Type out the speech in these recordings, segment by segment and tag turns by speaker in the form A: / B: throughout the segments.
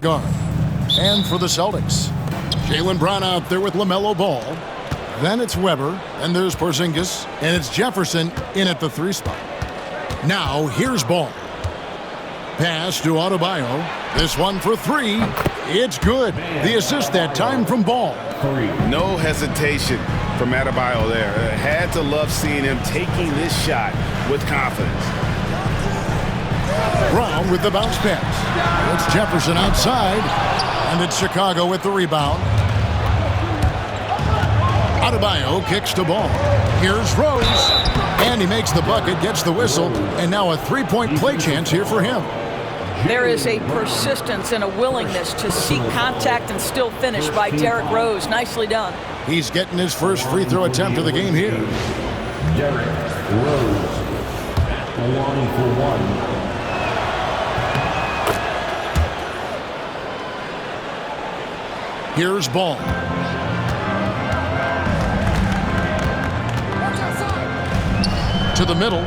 A: guard. And for the Celtics, Jaylen Brown out there with LaMelo Ball. Then it's Weber, and there's Porzingis, and it's Jefferson in at the 3 spot. Now here's Ball. Pass to Adebayo. This one for 3. It's good. The assist that time from Ball.
B: No hesitation from Adebayo there. Had to love seeing him taking this shot with confidence.
A: Brown with the bounce pass. It's Jefferson outside, and it's Chicago with the rebound. Adebayo kicks to Ball. Here's Rose, and he makes the bucket, gets the whistle, and now a 3-point play chance here for him.
C: There is a persistence and a willingness to seek contact and still finish by Derrick Rose. Nicely done.
A: He's getting his first free throw attempt of the game here.
D: Derrick Rose, 1 for 1.
A: Here's Ball. To the middle.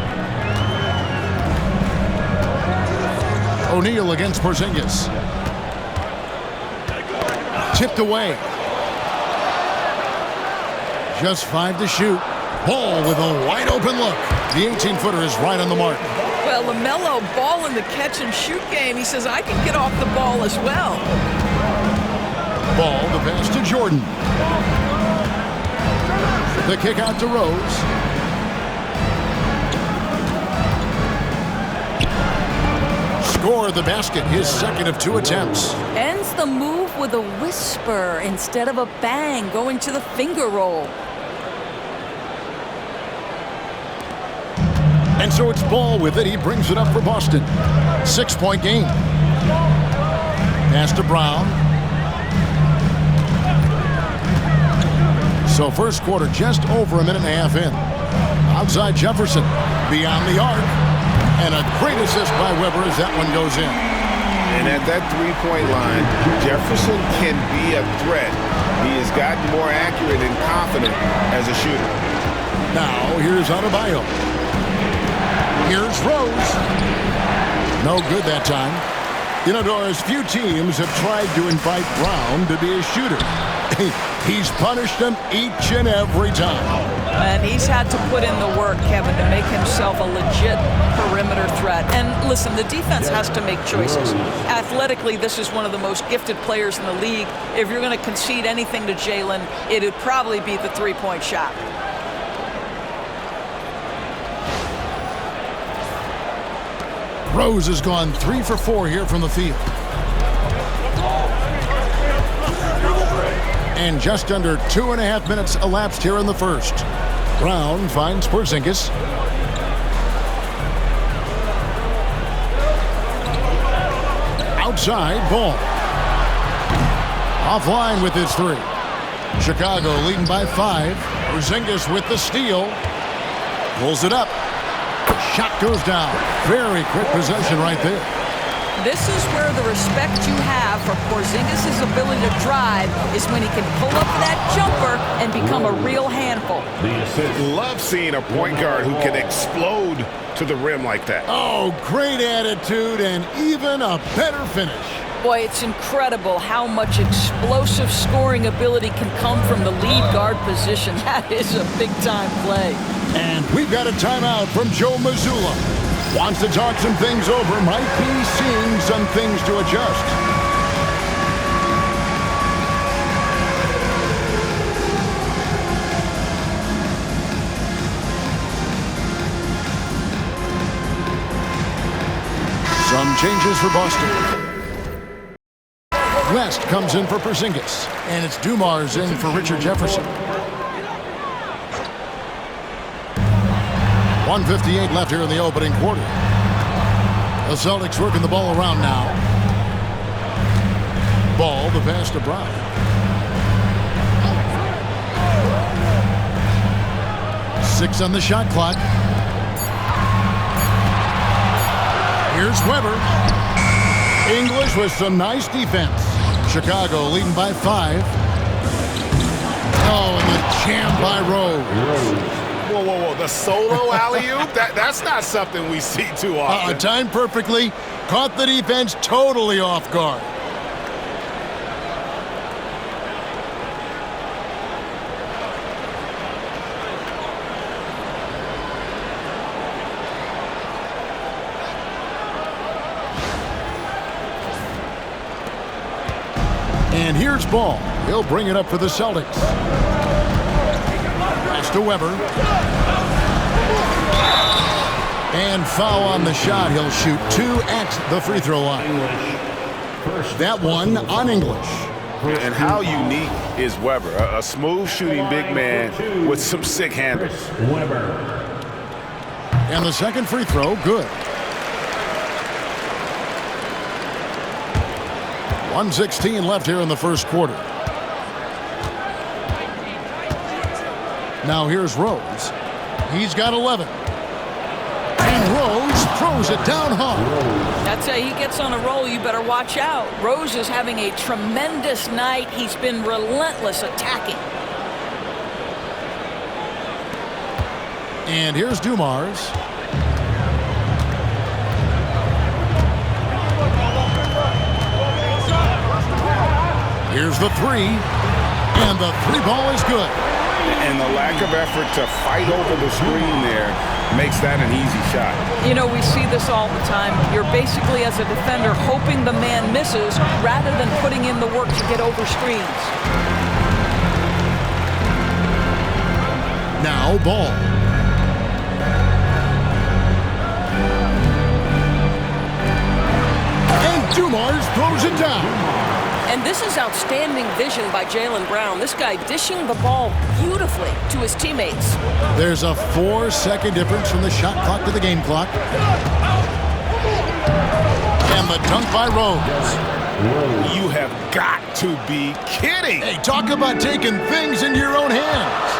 A: O'Neal against Porzingis. Tipped away. Just 5 to shoot. Ball with a wide open look. The 18-footer is right on the mark.
C: Well, LaMelo Ball in the catch-and-shoot game. He says, I can get off the ball as well.
A: Ball, the pass to Jordan. The kick out to Rose. Score the basket, his second of 2 attempts.
C: Ends the move with a whisper instead of a bang, going to the finger roll.
A: And so it's Ball with it. He brings it up for Boston. 6-point game. Pass to Brown. So first quarter just over a minute and a half in. Outside Jefferson. Beyond the arc. And a great assist by Weber as that one goes in.
B: And at that 3-point line, Jefferson can be a threat. He has gotten more accurate and confident as a shooter.
A: Now here's Adebayo. Here's Rose. No good that time. You know, Doris, few teams have tried to invite Brown to be a shooter. He's punished them each and every time.
C: And he's had to put in the work, Kevin, to make himself a legit perimeter threat. And listen, the defense has to make choices. Athletically, this is one of the most gifted players in the league. If you're going to concede anything to Jaylen, it'd probably be the 3-point shot.
A: Rose has gone 3 for 4 here from the field. And just under 2.5 minutes elapsed here in the first. Brown finds Porzingis. Outside, Ball. Offline with his 3. Chicago leading by 5. Porzingis with the steal. Pulls it up. Shot goes down. Very quick possession right there.
C: This is where the respect you have for Porzingis' ability to drive is when he can pull up that jumper and become a real handful.
B: Love seeing a point guard who can explode to the rim like that.
A: Oh, great attitude and even a better finish.
C: Boy, it's incredible how much explosive scoring ability can come from the lead guard position. That is a big-time play.
A: And we've got a timeout from Joe Mazzulla. Wants to talk some things over, might be seeing some things to adjust. Some changes for Boston. West comes in for Porzingis, and it's Dumars in for Richard Jefferson. 1:58 left here in the opening quarter. The Celtics working the ball around now. Ball, the pass to Brown. Six on the shot clock. Here's Weber. English with some nice defense. Chicago leading by 5. Oh, and the jam by Rose.
B: Whoa, whoa, whoa. The solo alley-oop? That's not something we see too often.
A: Timed perfectly. Caught the defense totally off guard. And here's Ball. He'll bring it up for the Celtics. Pass to Weber. And foul on the shot. He'll shoot 2 at the free throw line. That one on English.
B: And how unique is Weber? A smooth shooting big man with some sick handles.
D: Weber.
A: And the second free throw, good. 1:16 left here in the first quarter. Now here's Rose. He's got 11. And Rose throws it down hard.
C: That's how he gets on a roll. You better watch out. Rose is having a tremendous night. He's been relentless attacking.
A: And here's Dumars. Here's the three. And the three ball is good.
B: And the lack of effort to fight over the screen there makes that an easy shot.
C: You know, we see this all the time. You're basically, as a defender, hoping the man misses rather than putting in the work to get over screens.
A: Now Ball. And Dumars throws it down.
E: And this is outstanding vision by Jaylen Brown. This guy dishing the ball beautifully to his teammates.
A: There's a 4-second difference from the shot clock to the game clock. And the dunk by Rose.
B: You have got to be kidding.
A: Hey, talk about taking things into your own hands.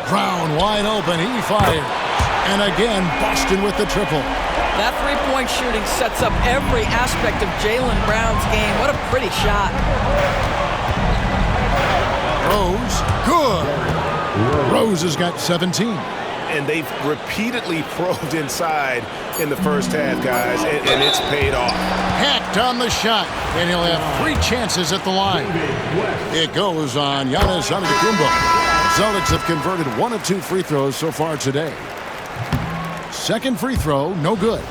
A: Brown wide open. He fires. And again, Boston with the triple.
C: That three-point shooting sets up every aspect of Jaylen Brown's game. What a pretty shot.
A: Rose, good. Rose has got 17.
B: And they've repeatedly probed inside in the first half, guys, and it's paid off.
A: Hacked on the shot, and he'll have 3 chances at the line. It goes on Giannis Antetokounmpo. Celtics have converted 1 of 2 free throws so far today. Second free throw, no good.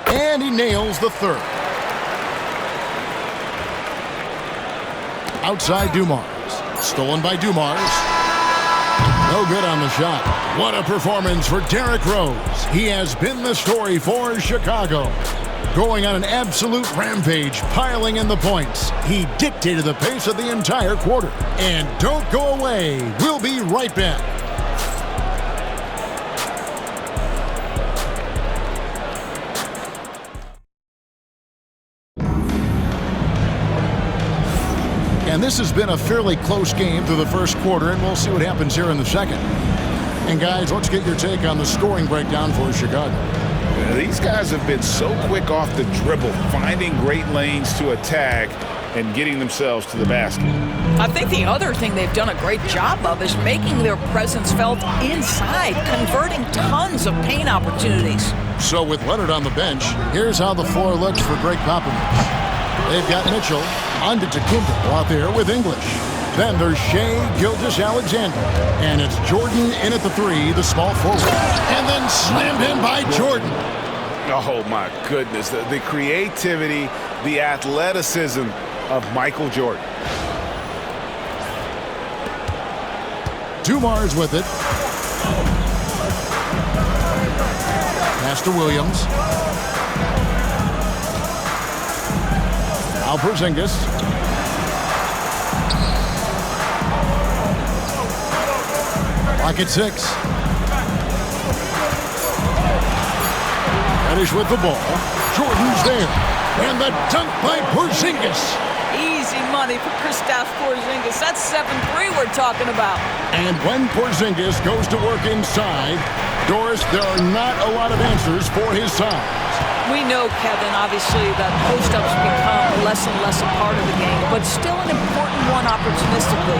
A: And he nails the third. Outside Dumars. Stolen by Dumars. No good on the shot. What a performance for Derrick Rose. He has been the story for Chicago. Going on an absolute rampage, piling in the points. He dictated the pace of the entire quarter. And don't go away. We'll be right back. And this has been a fairly close game through the first quarter, and we'll see what happens here in the second. And guys, let's get your take on the scoring breakdown for Chicago.
B: These guys have been so quick off the dribble, finding great lanes to attack and getting themselves to the basket.
C: I think the other thing they've done a great job of is making their presence felt inside, converting tons of paint opportunities.
A: So with Leonard on the bench, here's how the floor looks for Greg Popovich. They've got Mitchell, Antetokounmpo out there with English. Then there's Shai Gilgeous-Alexander. And it's Jordan in at the 3, the small forward. And then slammed in by Jordan.
B: Oh, my goodness. The creativity, the athleticism of Michael Jordan.
A: Dumars with it. Pass to Williams. Now Porzingis. Clock at 6. Reddish with the ball. Jordan's there. And the dunk by Porzingis.
C: Easy money for Kristaps Porzingis. That's 7-3 we're talking about.
A: And when Porzingis goes to work inside, Doris, there are not a lot of answers for his size.
C: We know, Kevin, obviously, that post-ups become less and less a part of the game, but still an important one opportunistically.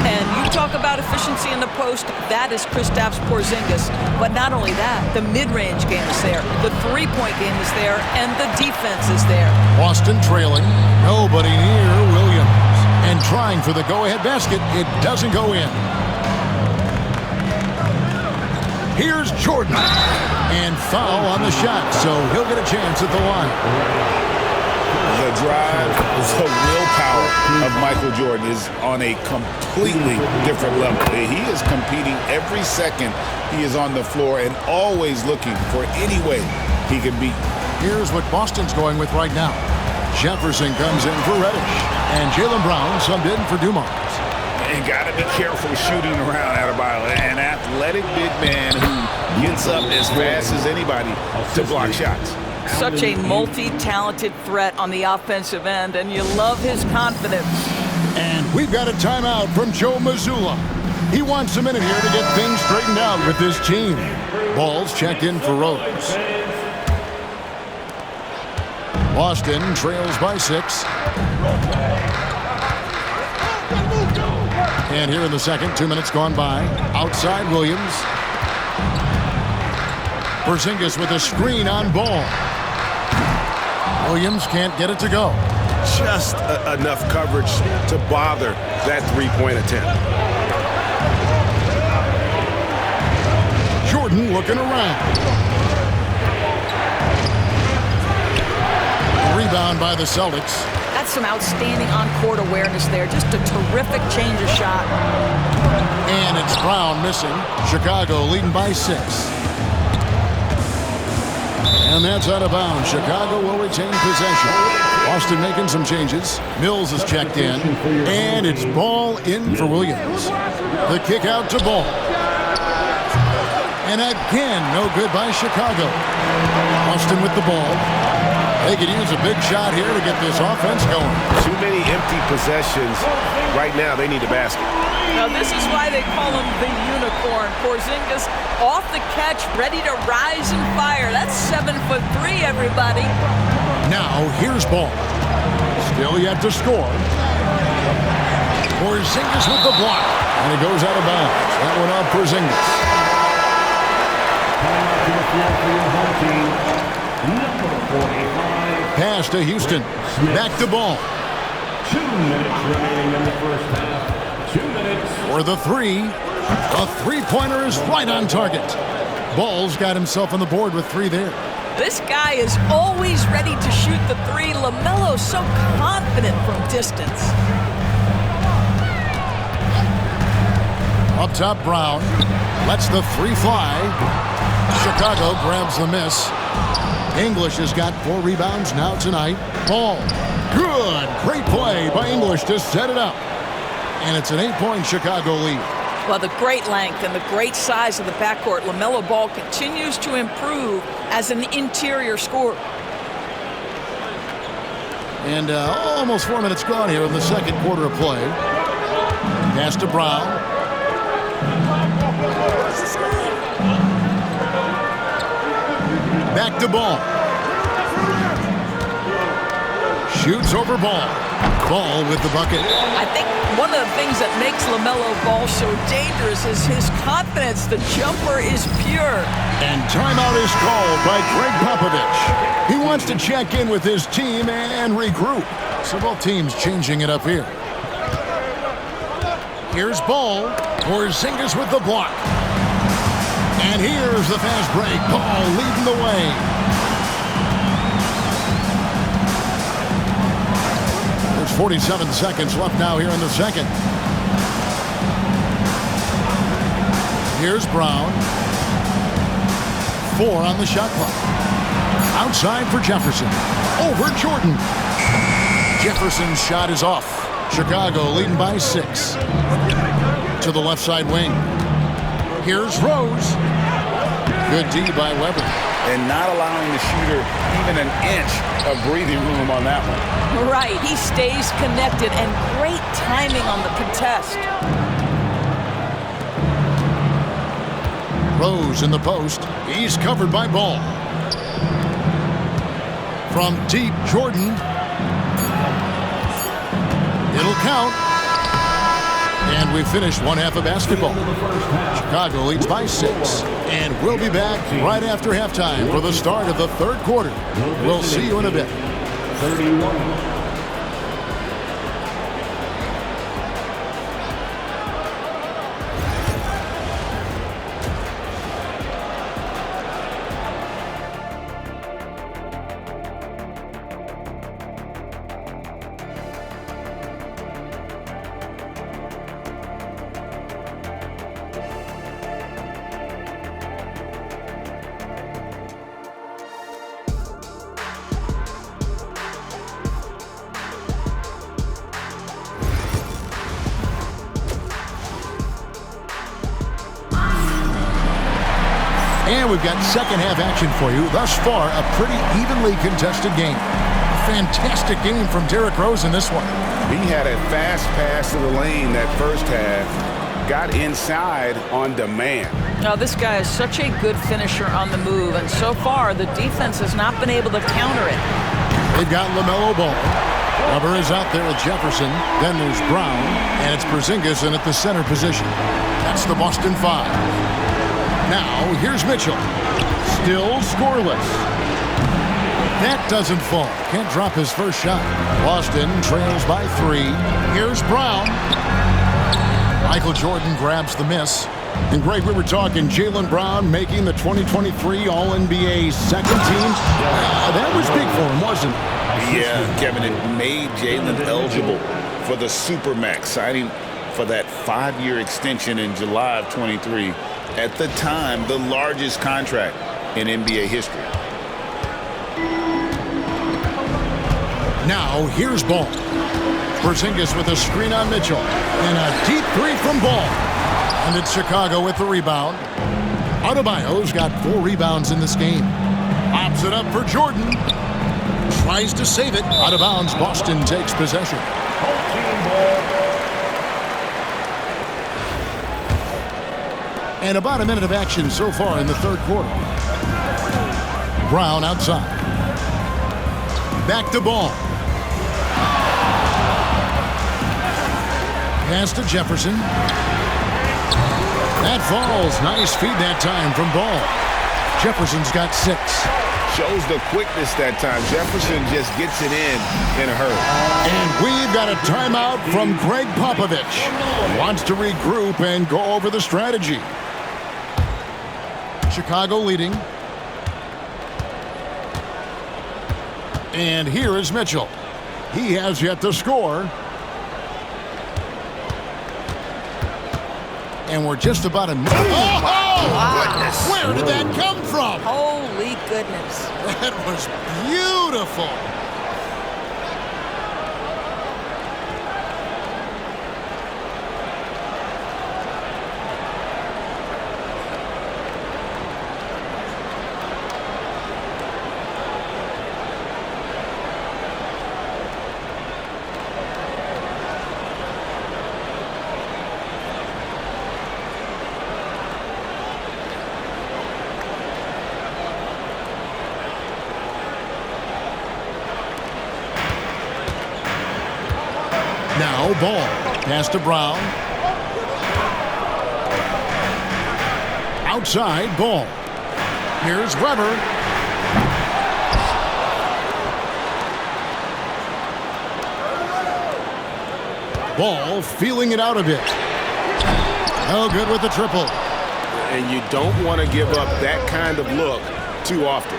C: And you talk about efficiency in the post, that is Kristaps Porzingis. But not only that, the mid-range game is there, the three-point game is there, and the defense is there.
A: Boston trailing, nobody near Williams. And trying for the go-ahead basket, it doesn't go in. Here's Jordan. And foul on the shot, so he'll get a chance at the line.
B: The drive, the willpower of Michael Jordan is on a completely different level. He is competing every second he is on the floor and always looking for any way he can beat.
A: Here's what Boston's going with right now. Jefferson comes in for Reddish, and Jaylen Brown subbed in for Dumars.
B: And got to be careful shooting around Adebayo. An athletic big man who gets up as fast as anybody to block shots.
C: Such a multi-talented threat on the offensive end, and you love his confidence.
A: And we've got a timeout from Joe Mazzulla. He wants a minute here to get things straightened out with his team. Ball's checked in for Rose. Boston trails by 6. And here in the second, 2 minutes gone by. Outside Williams. Porzingis with a screen on Ball. Williams can't get it to go.
F: Just enough coverage to bother that three-point attempt.
A: Jordan looking around. Rebound by the Celtics.
C: That's some outstanding on-court awareness there. Just a terrific change of shot.
A: And it's Brown missing. Chicago leading by 6. And that's out of bounds. Chicago will retain possession. Boston making some changes. Mills is checked in. And it's Ball in for Williams. The kick out to Ball. And again, no good by Chicago. Boston with the ball. They could use a big shot here to get this offense going.
F: Too many empty possessions. Right now, they need a basket.
C: Now, this is why they call him the unicorn. Porzingis off the catch, ready to rise and fire. That's 7'3", everybody.
A: Now, here's Ball. Still yet to score. Porzingis with the block. And it goes out of bounds. That one off Porzingis. Pass to Houston. Back to Ball.
D: 2 minutes remaining in the first half. 2 minutes.
A: For the three. A three-pointer is right on target. Ball's got himself on the board with 3 there.
C: This guy is always ready to shoot the three. LaMelo's so confident from distance.
A: Up top, Brown. Lets the 3 fly. Chicago grabs the miss. English has got 4 rebounds now tonight. Ball. Good. Great play by English to set it up. And it's an 8-point Chicago lead.
C: Well, the great length and the great size of the backcourt, LaMelo Ball continues to improve as an interior scorer.
A: And almost 4 minutes gone here in the second quarter of play. Pass to Brown. Back to Ball. Shoots over Ball. Ball with the bucket.
C: I think one of the things that makes LaMelo Ball so dangerous is his confidence. The jumper is pure.
A: And timeout is called by Greg Popovich. He wants to check in with his team and regroup. So both teams changing it up here. Here's Ball. Porzingis with the block. And here's the fast break. Ball leading the way. There's 47 seconds left now here in the second. Here's Brown. 4 on the shot clock. Outside for Jefferson. Over Jordan. Jefferson's shot is off. Chicago leading by 6. To the left side wing. Here's Rose. Good D by Weber.
B: And not allowing the shooter even an inch of breathing room on that one.
C: Right, he stays connected and great timing on the contest.
A: Rose in the post. He's covered by Ball. From deep, Jordan. It'll count. And we finished one half of basketball. Chicago leads by 6. And we'll be back right after halftime for the start of the third quarter. We'll see you in a bit.
D: 31.
A: And we've got second half action for you. Thus far, a pretty evenly contested game. Fantastic game from Derrick Rose in this one.
B: He had a fast pass to the lane that first half. Got inside on demand.
C: Now, this guy is such a good finisher on the move, and so far, the defense has not been able to counter it.
A: They've got LaMelo Ball. Weber is out there with Jefferson. Then there's Brown, and it's Porzingis in at the center position. That's the Boston Five. Now, here's Mitchell. Still scoreless. That doesn't fall. Can't drop his first shot. Boston trails by 3. Here's Brown. Michael Jordan grabs the miss. And Greg, we were talking Jaylen Brown making the 2023 All-NBA second team. That was big for him, wasn't it?
B: Yeah, Kevin, it made Jaylen eligible for the Supermax, signing for that 5-year extension in July of 23. At the time, the largest contract in NBA history.
A: Now, here's Ball. Porzingis with a screen on Mitchell. And a deep three from Ball. And it's Chicago with the rebound. Adebayo's got 4 rebounds in this game. Pops it up for Jordan. Tries to save it. Out of bounds, Boston takes possession. And about a minute of action so far in the third quarter. Brown outside. Back to Ball. Pass to Jefferson. That falls. Nice feed that time from Ball. Jefferson's got 6.
B: Shows the quickness that time. Jefferson just gets it in a hurry.
A: And we've got a timeout from Greg Popovich. Wants to regroup and go over the strategy. Chicago leading. And here is Mitchell. He has yet to score. And we're just about a minute. Oh, goodness. Where did that come from?
C: Holy goodness.
A: That was beautiful. Now Ball. Pass to Brown. Outside Ball. Here's Weber. Ball feeling it out a bit. Oh, good with the triple.
F: And you don't want to give up that kind of look too often.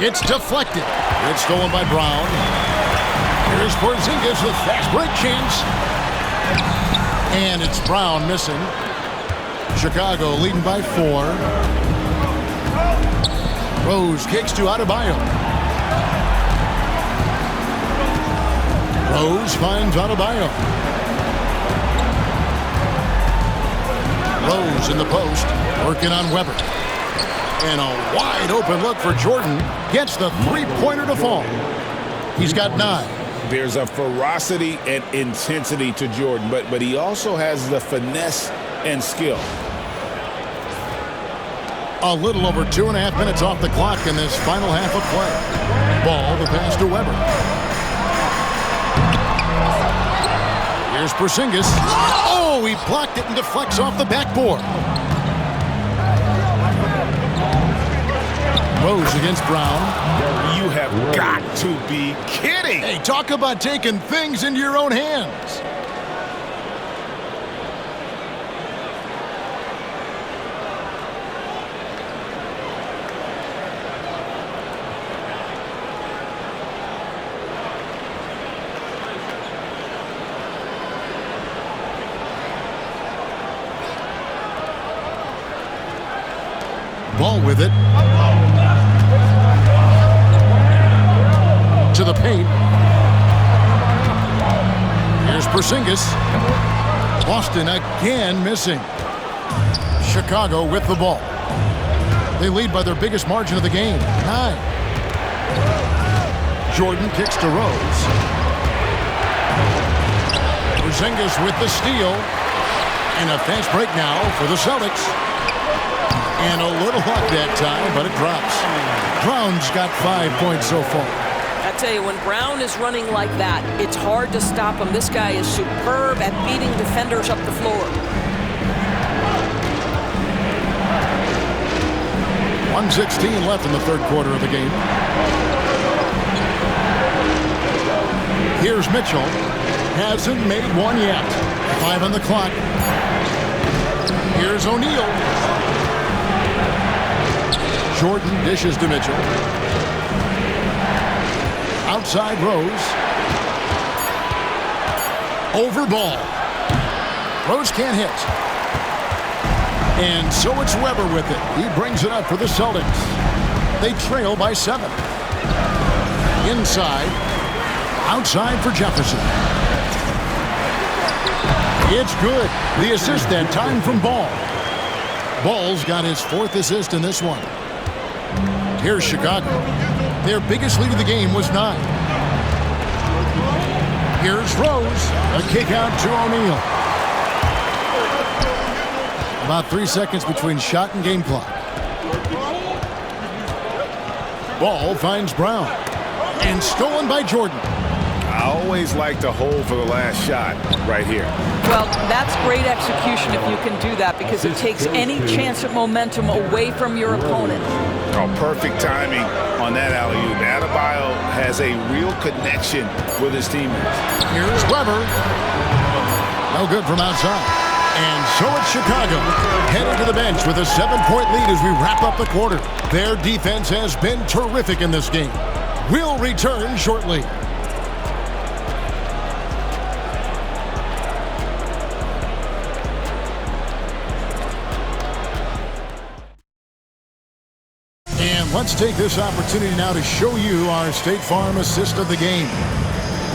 A: It's deflected. It's stolen by Brown. Here's Porzingis with fast break chance. And it's Brown missing. Chicago leading by 4. Rose kicks to Adebayo. Rose finds Adebayo. Rose in the post, working on Weber. And a wide open look for Jordan. Gets the three-pointer to fall. He's got 9.
B: There's a ferocity and intensity to Jordan, but he also has the finesse and skill.
A: A little over 2.5 minutes off the clock in this final half of play. Ball, the pass to Weber. Here's Porzingis. Oh, he blocked it and deflects off the backboard. Rose against Brown.
F: You have got to be kidding.
A: Hey, talk about taking things into your own hands. Ball with it. To the paint. Here's Porzingis. Boston again missing. Chicago with the ball. They lead by their biggest margin of the game, 9. Jordan kicks to Rose. Porzingis with the steal. And a fast break now for the Celtics. And a little luck that time, but it drops. Brown's got 5 points so far.
E: I tell you, when Brown is running like that, it's hard to stop him. This guy is superb at beating defenders up the floor.
A: 1:16 left in the third quarter of the game. Here's Mitchell. Hasn't made one yet. 5 on the clock. Here's O'Neal. Jordan dishes to Mitchell. Outside Rose. Over ball. Rose can't hit. And so it's Weber with it. He brings it up for the Celtics. They trail by 7. Inside. Outside for Jefferson. It's good. The assist that time from Ball. Ball's got his 4th assist in this one. Here's Chicago. Their biggest lead of the game was 9. Here's Rose. A kick out to O'Neal. About 3 seconds between shot and game clock. Ball finds Brown. And stolen by Jordan.
F: I always like to hold for the last shot right here.
C: Well, that's great execution if you can do that, because it takes any chance of momentum away from your opponent.
B: Oh, perfect timing on that alley-oop. Adebayo has a real connection with his teammates.
A: Here's Weber. No good from outside. And so it's Chicago, headed to the bench with a 7-point lead as we wrap up the quarter. Their defense has been terrific in this game. We'll return shortly. And let's take this opportunity now to show you our State Farm assist of the game.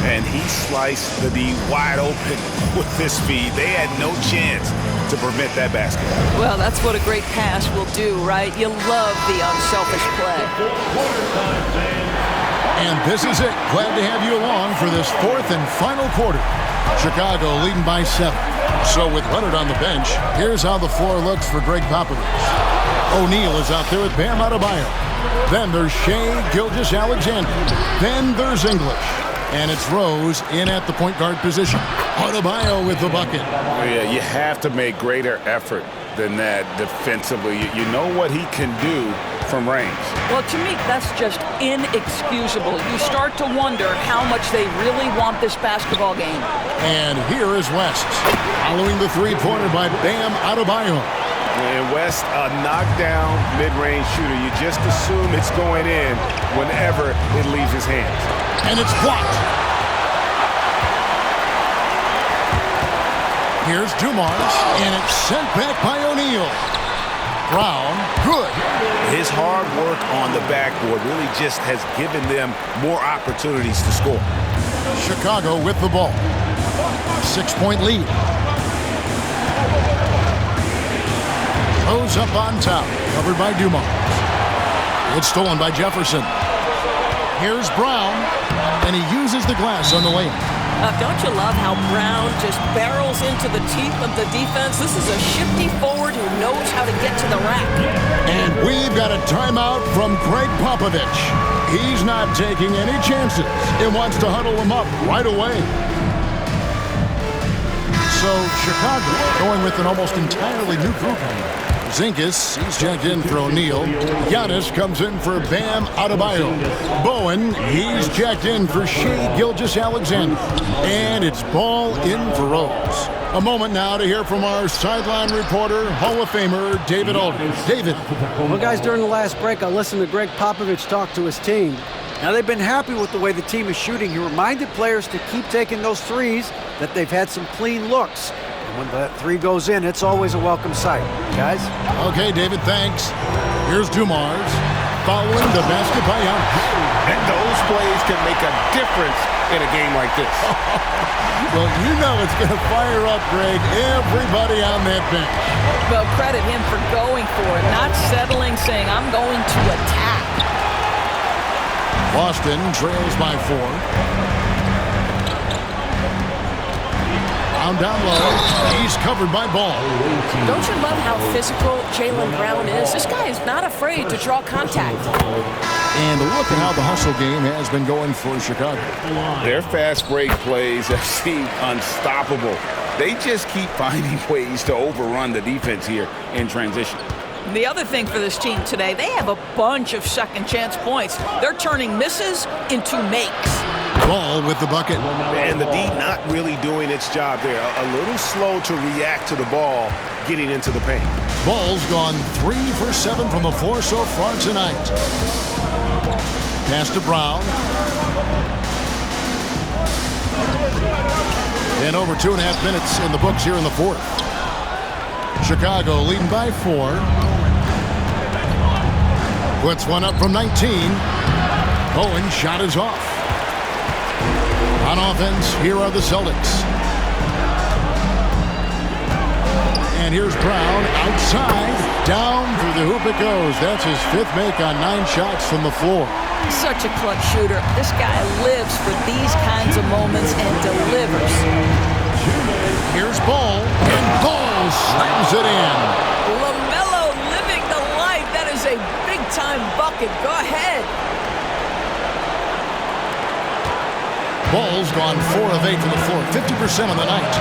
B: And he sliced the D wide open with his speed. They had no chance to prevent that basket.
C: Well, that's what a great pass will do, right? You love the unselfish play.
A: And this is it. Glad to have you along for this 4th and final quarter. Chicago leading by 7. So with Leonard on the bench, here's how the floor looks for Greg Popovich. O'Neal is out there with Bam Adebayo. Then there's Shai Gilgeous-Alexander. Then there's English. And it's Rose in at the point guard position. Adebayo with the bucket.
B: Yeah, you have to make greater effort than that defensively. You know what he can do from range.
C: Well, to me, that's just inexcusable. You start to wonder how much they really want this basketball game.
A: And here is West, following the three-pointer by Bam Adebayo.
F: And West, a knockdown mid-range shooter. You just assume it's going in whenever it leaves his hands.
A: And it's blocked. Here's Dumars, and it's sent back by O'Neal. Brown, good.
F: His hard work on the backboard really just has given them more opportunities to score.
A: Chicago with the ball. 6-point lead. Rose up on top, covered by Dumars. It's stolen by Jefferson. Here's Brown, and he uses the glass on the lane.
E: Don't you love how Brown just barrels into the teeth of the defense? This is a shifty forward who knows how to get to the rack.
A: And we've got a timeout from Greg Popovich. He's not taking any chances and wants to huddle them up right away. So Chicago going with an almost entirely new group. Porzingis, he's checked in for O'Neal. Giannis comes in for Bam Adebayo. Bowen, he's checked in for Shai Gilgeous-Alexander. And it's Ball in for Rose. A moment now to hear from our sideline reporter, Hall of Famer David Aldridge. David.
G: Well, guys, during the last break, I listened to Greg Popovich talk to his team. Now, they've been happy with the way the team is shooting. He reminded players to keep taking those threes, that they've had some clean looks. When that three goes in, it's always a welcome sight. Guys?
A: Okay, David, thanks. Here's Dumars. following the basket by Giannis.
F: And those plays can make a difference in a game like this.
A: Well, you know it's going to fire up, Greg, everybody on that bench.
C: Well, credit him for going for it, not settling, saying, I'm going to attack.
A: Boston trails by 4. Down low. He's covered by Ball.
E: Don't you love how physical Jaylen Brown is? This guy is not afraid to draw contact.
A: And look at how the hustle game has been going for Chicago.
B: Their fast break plays have seemed unstoppable. They just keep finding ways to overrun the defense here in transition.
C: The other thing for this team today, they have a bunch of second chance points. They're turning misses into makes.
A: Ball with the bucket.
F: And the D not really doing its job there. A little slow to react to the ball getting into the paint.
A: Ball's gone 3 for 7 from the floor so far tonight. Pass to Brown. And over 2.5 minutes in the books here in the fourth. Chicago leading by 4. Puts one up from 19. Owen's shot is off. On offense, here are the Celtics. And here's Brown outside. Down through the hoop it goes. That's his 5th make on 9 shots from the floor.
C: Such a clutch shooter. This guy lives for these kinds of moments and delivers.
A: Here's Ball. And Ball slams it in.
C: LaMelo living the life. That is a big-time bucket. Go ahead.
A: Ball's gone 4 of 8 from the floor, 50% on the night.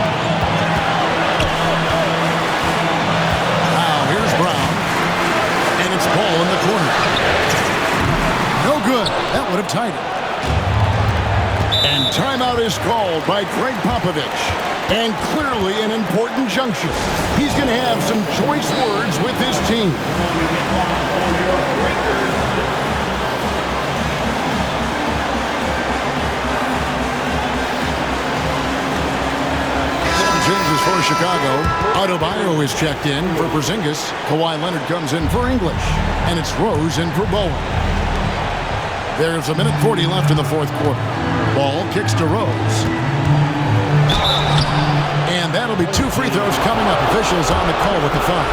A: Now here's Brown, and it's Ball in the corner. No good. That would have tied it. And timeout is called by Greg Popovich. And clearly an important juncture. He's going to have some choice words with his team. Changes for Chicago. Adebayo is checked in for Porzingis. Kawhi Leonard comes in for English. And it's Rose in for Bowen. There's 1:40 left in the fourth quarter. Ball kicks to Rose. And that'll be 2 free throws coming up. Officials on the call with the foul.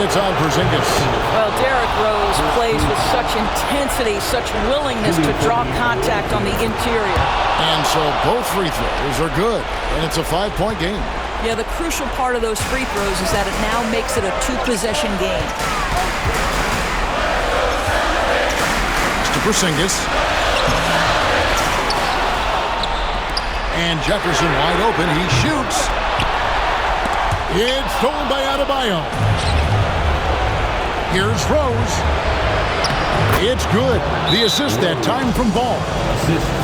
A: It's on Porzingis.
C: Well, Derrick Rose plays with such intensity, such willingness to draw contact on the interior.
A: And so both free throws are good. And it's a 5-point game.
C: Yeah, the crucial part of those free throws is that it now makes it a 2-possession game.
A: To Porzingis. And Jefferson wide open. He shoots. It's stolen by Adebayo. Here's Rose. It's good. The assist that time from Ball.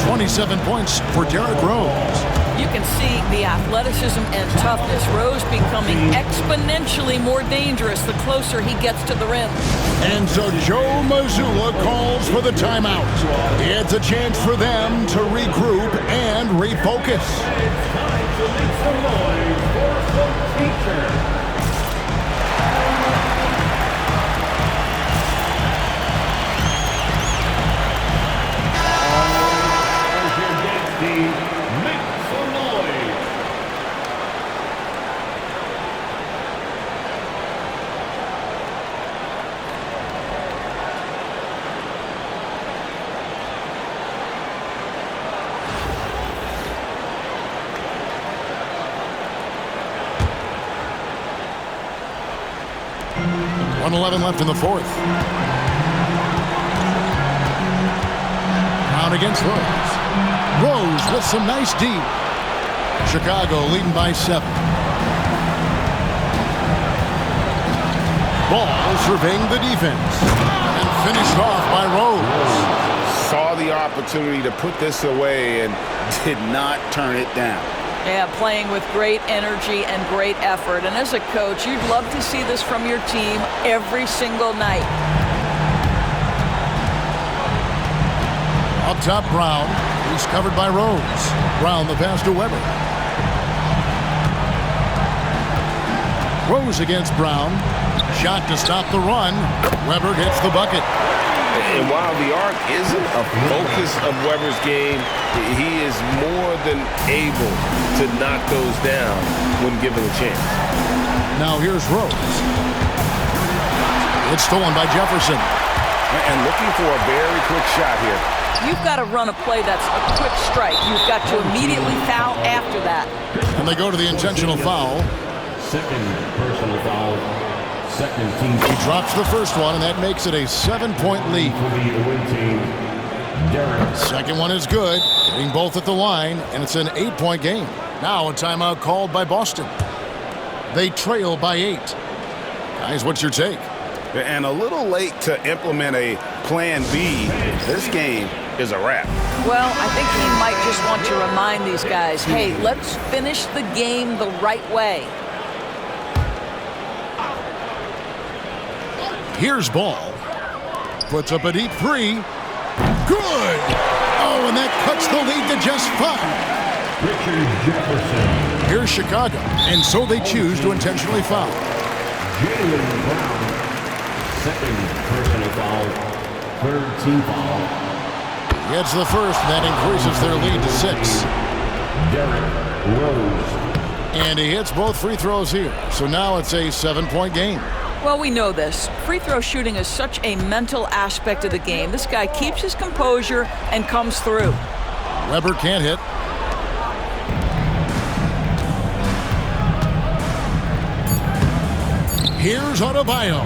A: 27 points for Derrick Rose.
C: You can see the athleticism and toughness. Rose becoming exponentially more dangerous the closer he gets to the rim.
A: And so Joe Mazzulla calls for the timeout. It's a chance for them to regroup and refocus.
D: It's time to make some noise for some teachers.
A: .11 left in the fourth. Brown against Rose. Rose with some nice D. Chicago leading by 7. Ball surveying the defense. And finished off by Rose.
B: Saw the opportunity to put this away and did not turn it down.
C: Yeah, playing with great energy and great effort. And as a coach, you'd love to see this from your team every single night.
A: Up top, Brown. He's covered by Rose. Brown the pass to Weber. Rose against Brown. Shot to stop the run. Weber gets the bucket.
F: And while the arc isn't a focus of Weber's game, he is more than able to knock those down when given a chance.
A: Now here's Rose. It's stolen by Jefferson.
F: And looking for a very quick shot here.
C: You've got to run a play that's a quick strike. You've got to immediately foul after that.
A: And they go to the intentional foul.
D: Second personal foul. Second team.
A: He drops the first one, and that makes it a 7-point lead.
D: For the away team, Derek.
A: Second one is good, getting both at the line, and it's an 8-point game. Now a timeout called by Boston. They trail by 8. Guys, what's your take?
B: And a little late to implement a plan B. This game is a wrap.
C: Well, I think he might just want to remind these guys, hey, let's finish the game the right way.
A: Here's Ball. Puts up a deep three. Good! Oh, and that cuts the lead to just 5.
D: Richard Jefferson.
A: Here's Chicago, and so they choose to intentionally foul.
D: Jaylen Brown. Second personal foul. Third team foul.
A: Gets the first, and that increases their lead to 6.
D: Derek Rose.
A: And he hits both free throws here, so now it's a 7-point game.
C: Well, we know this. Free throw shooting is such a mental aspect of the game. This guy keeps his composure and comes through.
A: Weber can't hit. Here's Adebayo.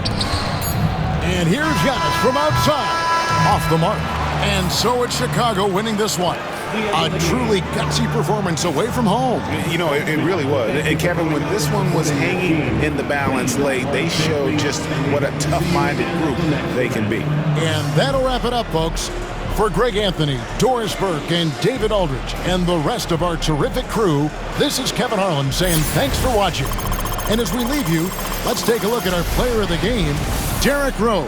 A: And here's Giannis from outside. Off the mark. And so it's Chicago winning this one. A truly gutsy performance away from home.
B: You know, it really was. And Kevin, when this one was hanging in the balance late, they showed just what a tough-minded group they can be.
A: And that'll wrap it up, folks. For Greg Anthony, Doris Burke, and David Aldridge, and the rest of our terrific crew, this is Kevin Harlan saying thanks for watching. And as we leave you, let's take a look at our player of the game, Derrick Rose.